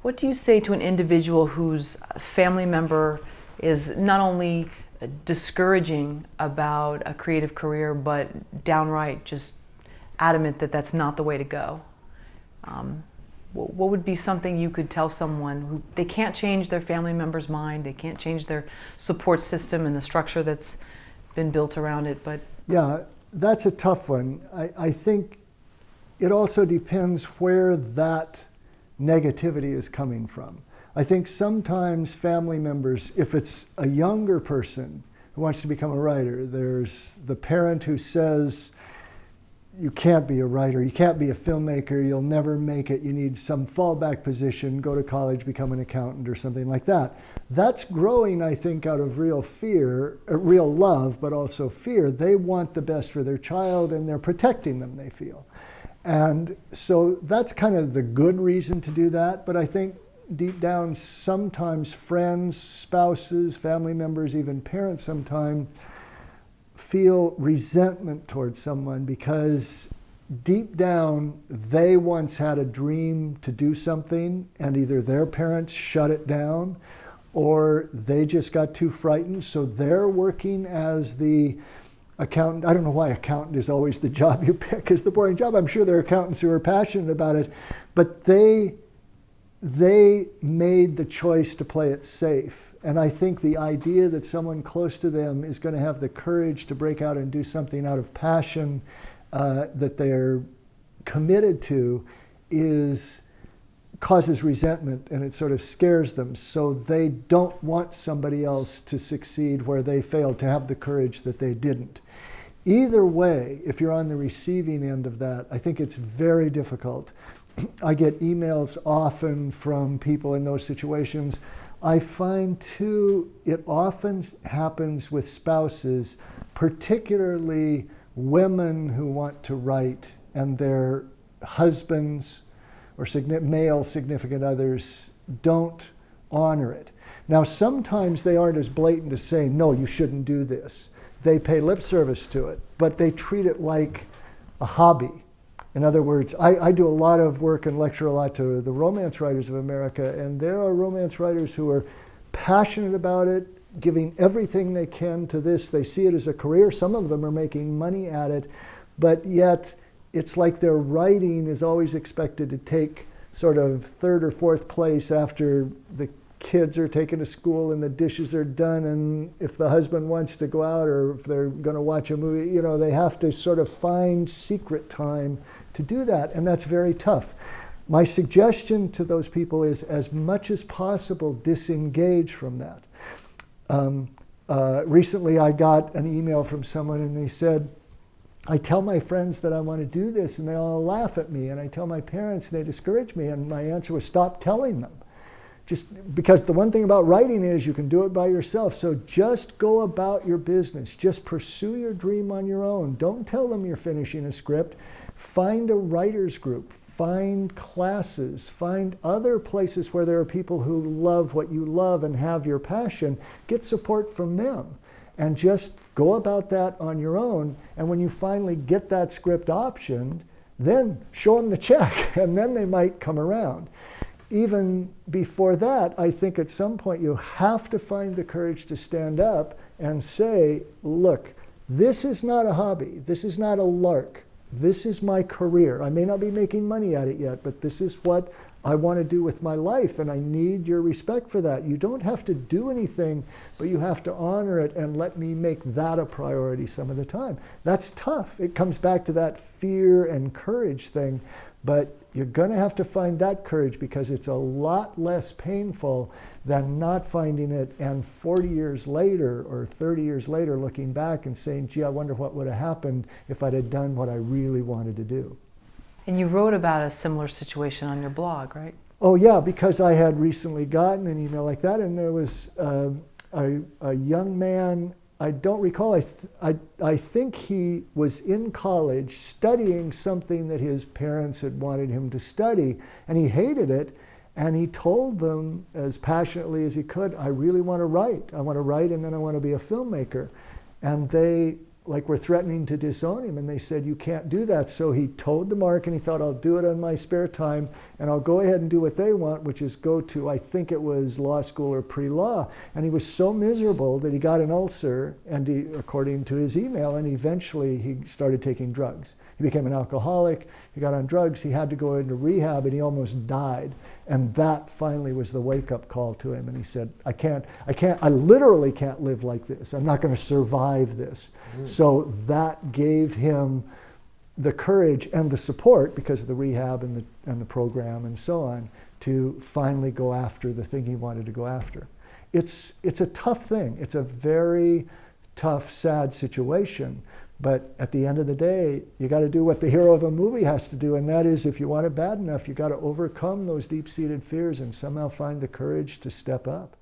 What do you say to an individual whose family member is not only discouraging about a creative career, but downright just adamant that that's not the way to go? What would be something you could tell someone who they can't change their family member's mind, they can't change their support system and the structure that's been built around it, but... Yeah, that's a tough one. I think it also depends where that negativity is coming from. I think sometimes family members, if it's a younger person who wants to become a writer, there's the parent who says, you can't be a writer, you can't be a filmmaker, you'll never make it, you need some fallback position, go to college, become an accountant or something like that. That's growing, I think, out of real fear, real love, but also fear. They want the best for their child and they're protecting them, they feel. And so that's kind of the good reason to do that, but I think deep down sometimes friends, spouses, family members, even parents sometimes feel resentment towards someone because deep down they once had a dream to do something and either their parents shut it down or they just got too frightened, so they're working as the accountant. I don't know why accountant is always the job you pick as the boring job. I'm sure there are accountants who are passionate about it, but they made the choice to play it safe. And I think the idea that someone close to them is going to have the courage to break out and do something out of passion that they're committed to causes resentment, and it sort of scares them. So they don't want somebody else to succeed where they failed, to have the courage that they didn't. Either way, if you're on the receiving end of that, I think it's very difficult. I get emails often from people in those situations. I find too, it often happens with spouses, particularly women who want to write and their husbands or male significant others don't honor it. Now, sometimes they aren't as blatant as saying, no, you shouldn't do this. They pay lip service to it, but they treat it like a hobby. In other words, I do a lot of work and lecture a lot to the romance writers of America, and there are romance writers who are passionate about it, giving everything they can to this. They see it as a career. Some of them are making money at it, but yet it's like their writing is always expected to take sort of third or fourth place after the kids are taken to school and the dishes are done, and if the husband wants to go out or if they're going to watch a movie, you know, they have to sort of find secret time to do that, and that's very tough. My suggestion to those people is, as much as possible, disengage from that. Recently I got an email from someone and they said, I tell my friends that I want to do this and they all laugh at me, and I tell my parents and they discourage me, and my answer was, stop telling them. Just because the one thing about writing is you can do it by yourself. So just go about your business. Just pursue your dream on your own. Don't tell them you're finishing a script. Find a writer's group. Find classes. Find other places where there are people who love what you love and have your passion. Get support from them. And just go about that on your own. And when you finally get that script optioned, then show them the check. And then they might come around. Even before that, I think at some point you have to find the courage to stand up and say, look, this is not a hobby. This is not a lark. This is my career. I may not be making money at it yet, but this is what I want to do with my life, and I need your respect for that. You don't have to do anything, but you have to honor it and let me make that a priority some of the time. That's tough. It comes back to that fear and courage thing. But you're going to have to find that courage because it's a lot less painful than not finding it and 40 years later or 30 years later looking back and saying, gee, I wonder what would have happened if I'd have done what I really wanted to do. And you wrote about a similar situation on your blog, right? Oh yeah, because I had recently gotten an email like that, and there was a young man, I don't recall, I think he was in college studying something that his parents had wanted him to study, and he hated it, and he told them as passionately as he could, I really want to write. I want to write and then I want to be a filmmaker. And they like were threatening to disown him, and they said, you can't do that. So he toed the mark, and he thought, I'll do it on my spare time, and I'll go ahead and do what they want, which is go to, I think it was law school or pre-law. And he was so miserable that he got an ulcer, and he, according to his email, and eventually he started taking drugs. He became an alcoholic, he got on drugs, he had to go into rehab, and he almost died. And that finally was the wake-up call to him. And he said, I literally can't live like this. I'm not going to survive this. So that gave him the courage and the support, because of the rehab and the program and so on, to finally go after the thing he wanted to go after. It's a tough thing. It's a very tough, sad situation. But at the end of the day, you got to do what the hero of a movie has to do, and that is, if you want it bad enough, you got to overcome those deep-seated fears and somehow find the courage to step up.